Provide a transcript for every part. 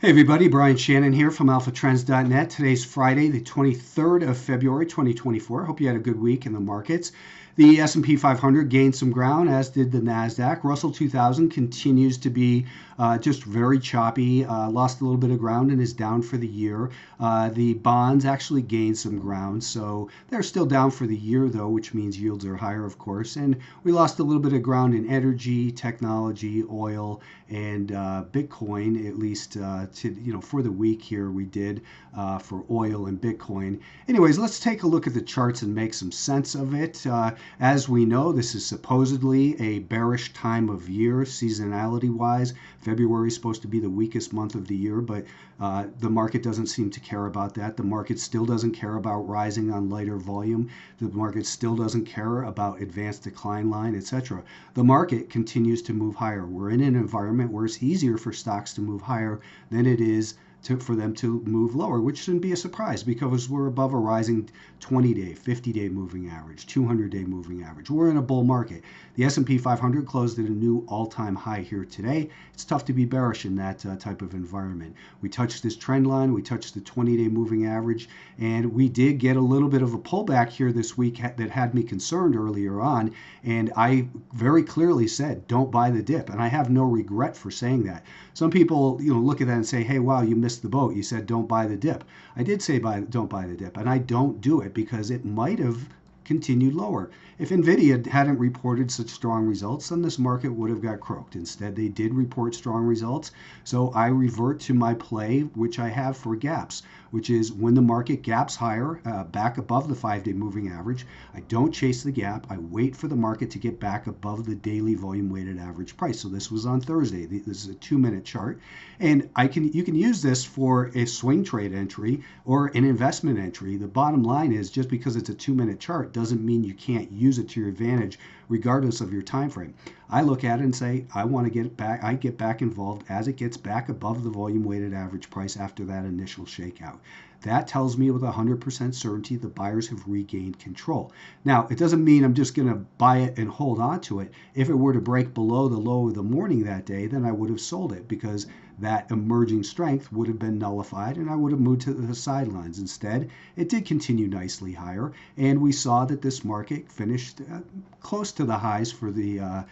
Hey everybody, Brian Shannon here from Alphatrends.net. Today's Friday, the 23rd of February, 2024. Hope you had a good week in the markets. The S&P 500 gained some ground, as did the Nasdaq. Russell 2000 continues to be just very choppy, lost a little bit of ground and is down for the year. The bonds actually gained some ground, so they're still down for the year though, which means yields are higher, of course. And we lost a little bit of ground in energy, technology, oil, and Bitcoin, at least for the week here we did for oil and Bitcoin. Anyways, let's take a look at the charts and make some sense of it. As we know, this is supposedly a bearish time of year, seasonality wise. February is supposed to be the weakest month of the year, but the market doesn't seem to care about that. The market still doesn't care about rising on lighter volume. The market still doesn't care about advanced decline line, etc. The market continues to move higher. We're in an environment where it's easier for stocks to move higher than it is for them to move lower, which shouldn't be a surprise because we're above a rising 20-day, 50-day moving average, 200-day moving average. We're in a bull market. The S&P 500 closed at a new all-time high here today. It's tough to be bearish in that type of environment. We touched this trend line, we touched the 20-day moving average, and we did get a little bit of a pullback here this week that had me concerned earlier on, and I very clearly said, don't buy the dip, and I have no regret for saying that. Some people, look at that and say, hey, wow, you missed the boat. You said don't buy the dip. I did say don't buy the dip, and I don't do it because it might have continued lower. If Nvidia hadn't reported such strong results, then this market would have got croaked. Instead, they did report strong results, so I revert to my play, which I have for gaps, which is when the market gaps higher, back above the 5-day moving average, I don't chase the gap. I wait for the market to get back above the daily volume weighted average price. So this was on Thursday. This is a 2-minute chart, and you can use this for a swing trade entry or an investment entry. The bottom line is just because it's a 2-minute chart doesn't mean you can't use it to your advantage regardless of your time frame. I look at it and say, I want to get back, I get back involved as it gets back above the volume weighted average price after that initial shakeout. That tells me with 100% certainty the buyers have regained control. Now, it doesn't mean I'm just going to buy it and hold on to it. If it were to break below the low of the morning that day, then I would have sold it because that emerging strength would have been nullified and I would have moved to the sidelines. Instead, it did continue nicely higher, and we saw that this market finished close to the highs for the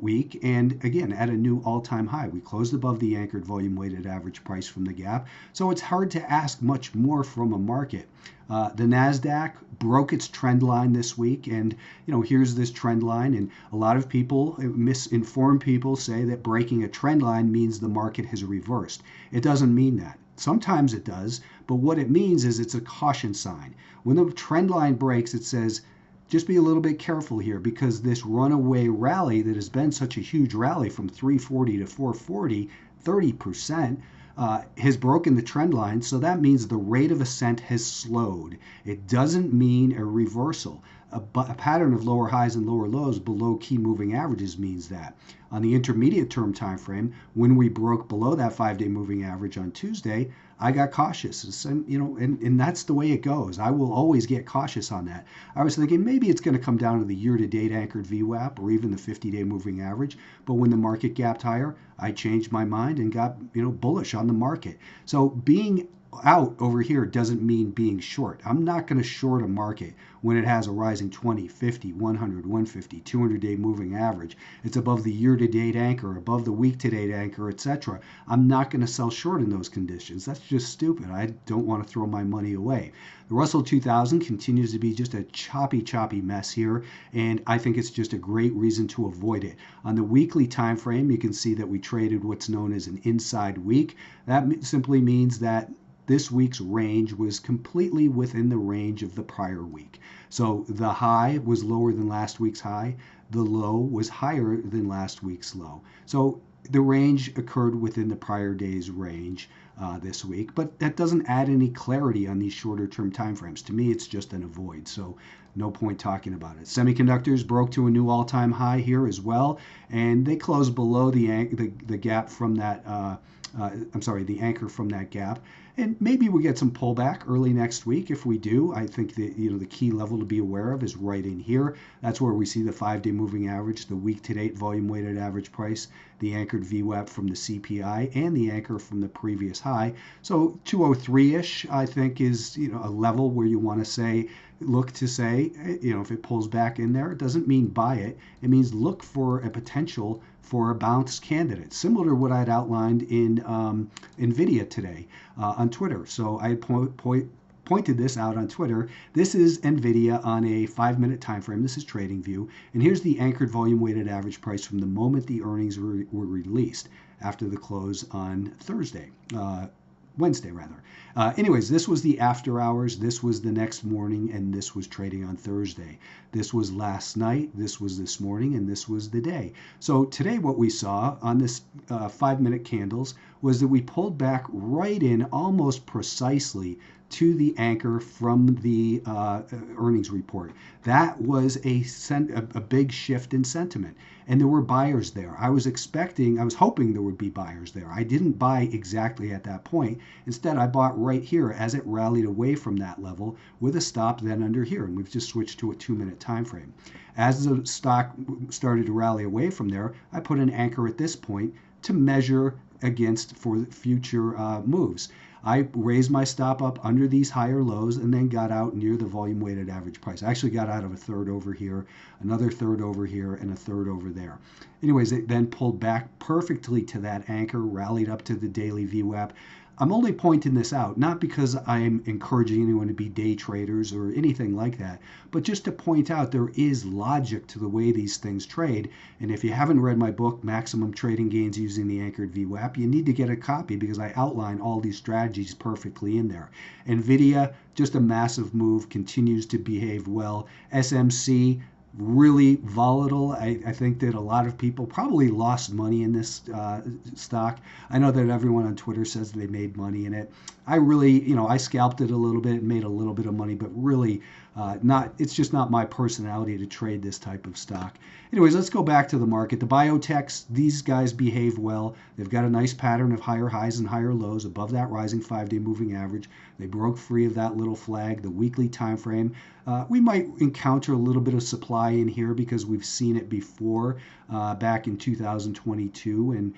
week, and again at a new all-time high. We closed above the anchored volume weighted average price from the gap, so it's hard to ask much more from a market. The Nasdaq broke its trend line this week, and here's this trend line, and a lot of people, misinformed people, say that breaking a trend line means the market has reversed. It doesn't mean that. Sometimes it does, but what it means is it's a caution sign. When the trend line breaks, it says just be a little bit careful here because this runaway rally that has been such a huge rally from 340 to 440, 30%, has broken the trend line. So that means the rate of ascent has slowed. It doesn't mean a reversal. A pattern of lower highs and lower lows below key moving averages means that. On the intermediate term time frame, when we broke below that 5-day moving average on Tuesday, I got cautious, and that's the way it goes. I will always get cautious on that. I was thinking maybe it's going to come down to the year-to-date anchored VWAP or even the 50-day moving average, but when the market gapped higher, I changed my mind and got bullish on the market. So being out over here doesn't mean being short. I'm not going to short a market when it has a rising 20, 50, 100, 150, 200-day moving average. It's above the year-to-date anchor, above the week-to-date anchor, etc. I'm not going to sell short in those conditions. That's just stupid. I don't want to throw my money away. The Russell 2000 continues to be just a choppy mess here, and I think it's just a great reason to avoid it. On the weekly time frame, you can see that we traded what's known as an inside week. That simply means that this week's range was completely within the range of the prior week. So the high was lower than last week's high. The low was higher than last week's low. So the range occurred within the prior day's range this week, but that doesn't add any clarity on these shorter term timeframes. To me, it's just an avoid. So no point talking about it. Semiconductors broke to a new all-time high here as well, and they closed below the gap from that I'm sorry, the anchor from that gap. And maybe we get some pullback early next week. If we do, I think that the key level to be aware of is right in here. That's where we see the 5-day moving average, the week to date volume weighted average price, the anchored VWAP from the CPI, and the anchor from the previous high. So 203-ish, I think, is a level where you want to look to say, if it pulls back in there, it doesn't mean buy it. It means look for a potential for a bounce candidate, similar to what I'd outlined in NVIDIA today on Twitter. So I pointed this out on Twitter. This is NVIDIA on a 5-minute time frame. This is TradingView. And here's the anchored volume weighted average price from the moment the earnings were released after the close on Wednesday rather. Anyways, this was the after hours, this was the next morning, and this was trading on Thursday. This was last night, this was this morning, and this was the day. So today what we saw on this 5-minute candles was that we pulled back right in almost precisely to the anchor from the earnings report. That was a big shift in sentiment. And there were buyers there. I was hoping there would be buyers there. I didn't buy exactly at that point. Instead, I bought right here as it rallied away from that level with a stop then under here. And we've just switched to a 2-minute time frame. As the stock started to rally away from there, I put an anchor at this point to measure against for future moves. I raised my stop up under these higher lows and then got out near the volume weighted average price. I actually got out of a third over here, another third over here, and a third over there. Anyways, it then pulled back perfectly to that anchor, rallied up to the daily VWAP. I'm only pointing this out, not because I'm encouraging anyone to be day traders or anything like that, but just to point out there is logic to the way these things trade. And if you haven't read my book, Maximum Trading Gains Using the Anchored VWAP, you need to get a copy because I outline all these strategies perfectly in there. NVIDIA, just a massive move, continues to behave well. SMC, really volatile. I think that a lot of people probably lost money in this stock. I know that everyone on Twitter says they made money in it. I really, I scalped it a little bit, made a little bit of money, but really it's just not my personality to trade this type of stock. Anyways, let's go back to the market. The biotechs, these guys behave well. They've got a nice pattern of higher highs and higher lows above that rising 5-day moving average. They broke free of that little flag, the weekly time frame. We might encounter a little bit of supply in here because we've seen it before back in 2022. And,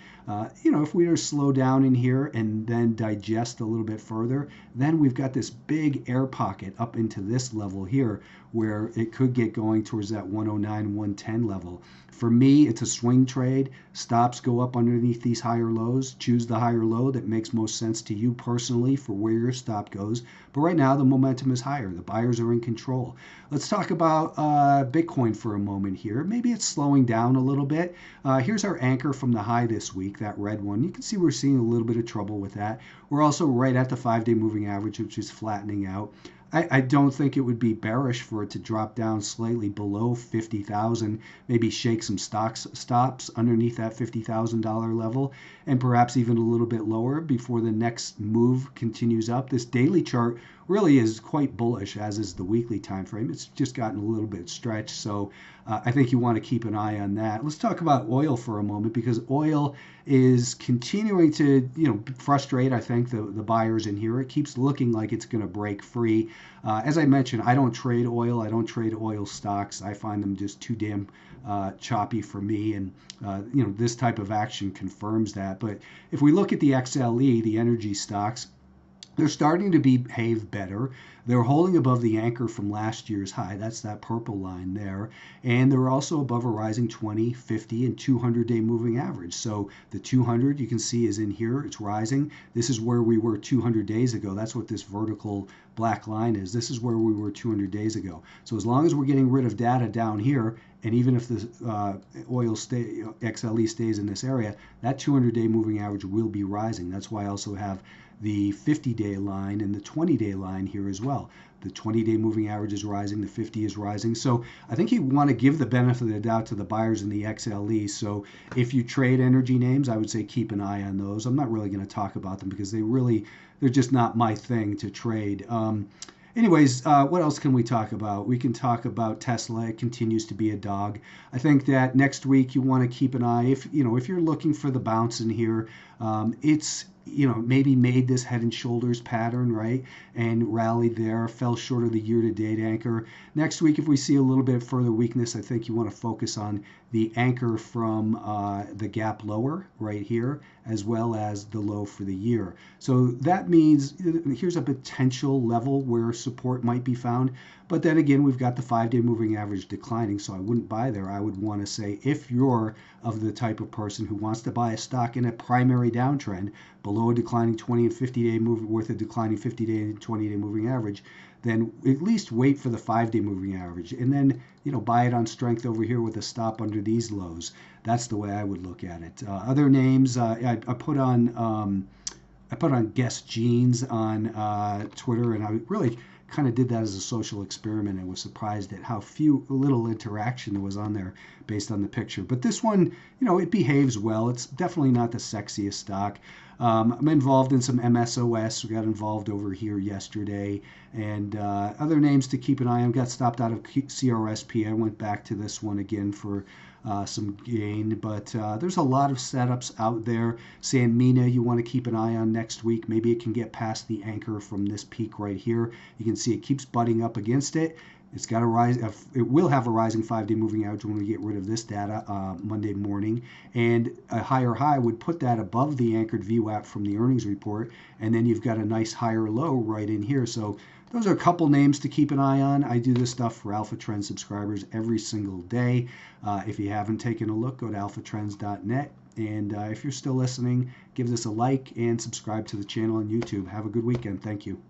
if we were to slow down in here and then digest a little bit further, then we've got this big air pocket up into this level here where it could get going towards that 109, 110 level. For me, it's a swing trade. Stops go up underneath these higher lows. Choose the higher low that makes most sense to you personally for where your stop goes. But right now, the momentum is higher. The buyers are in control. Let's talk about Bitcoin for a moment here. Maybe it's slowing down a little bit. Here's our anchor from the high this week, that red one. You can see we're seeing a little bit of trouble with that. We're also right at the 5-day moving average, which is flattening out. I don't think it would be bearish for it to drop down slightly below 50,000, maybe shake some stops underneath that $50,000 level, and perhaps even a little bit lower before the next move continues up. This daily chart really is quite bullish, as is the weekly time frame. It's just gotten a little bit stretched, so I think you want to keep an eye on that. Let's talk about oil for a moment, because oil is continuing to frustrate, I think, the buyers in here. It keeps looking like it's going to break free. As I mentioned, I don't trade oil. I don't trade oil stocks. I find them just too damn choppy for me, and this type of action confirms that. But if we look at the XLE, the energy stocks, they're starting to behave better. They're holding above the anchor from last year's high. That's that purple line there. And they're also above a rising 20, 50, and 200-day moving average. So the 200, you can see, is in here. It's rising. This is where we were 200 days ago. That's what this vertical black line is. This is where we were 200 days ago. So as long as we're getting rid of data down here, and even if the XLE stays in this area, that 200-day moving average will be rising. That's why I also have the 50-day line and the 20-day line here as well. The 20-day moving average is rising, the 50 is rising. So I think you want to give the benefit of the doubt to the buyers in the XLE. So if you trade energy names, I would say keep an eye on those. I'm not really going to talk about them because they're just not my thing to trade. Anyways, what else can we talk about? We can talk about Tesla. It continues to be a dog. I think that next week you want to keep an eye. If you're looking for the bounce in here, it's maybe made this head and shoulders pattern, right? And rallied there, fell short of the year-to-date anchor. Next week, if we see a little bit further weakness, I think you want to focus on the anchor from the gap lower right here, as well as the low for the year. So that means here's a potential level where support might be found. But then again, we've got the 5-day moving average declining, so I wouldn't buy there. I would want to say, if you're of the type of person who wants to buy a stock in a primary downtrend below a declining 20 and 50-day move worth a declining 50-day and 20-day moving average, then at least wait for the 5-day moving average, and then buy it on strength over here with a stop under these lows. That's the way I would look at it. Other names I put on Guess Jeans on Twitter, and I really kind of did that as a social experiment and was surprised at how little interaction there was on there based on the picture. But this one, it behaves well. It's definitely not the sexiest stock. I'm involved in some MSOS. We got involved over here yesterday, and other names to keep an eye on. Got stopped out of CRSP. I went back to this one again for some gain, but there's a lot of setups out there. Sanmina, you want to keep an eye on next week. Maybe it can get past the anchor from this peak right here. You can see it keeps butting up against it. It's got a rise. It will have a rising 5-day moving average when we get rid of this data Monday morning, and a higher high would put that above the anchored VWAP from the earnings report, and then you've got a nice higher low right in here. So those are a couple names to keep an eye on. I do this stuff for Alphatrends subscribers every single day. If you haven't taken a look, go to alphatrends.net. And if you're still listening, give this a like and subscribe to the channel on YouTube. Have a good weekend. Thank you.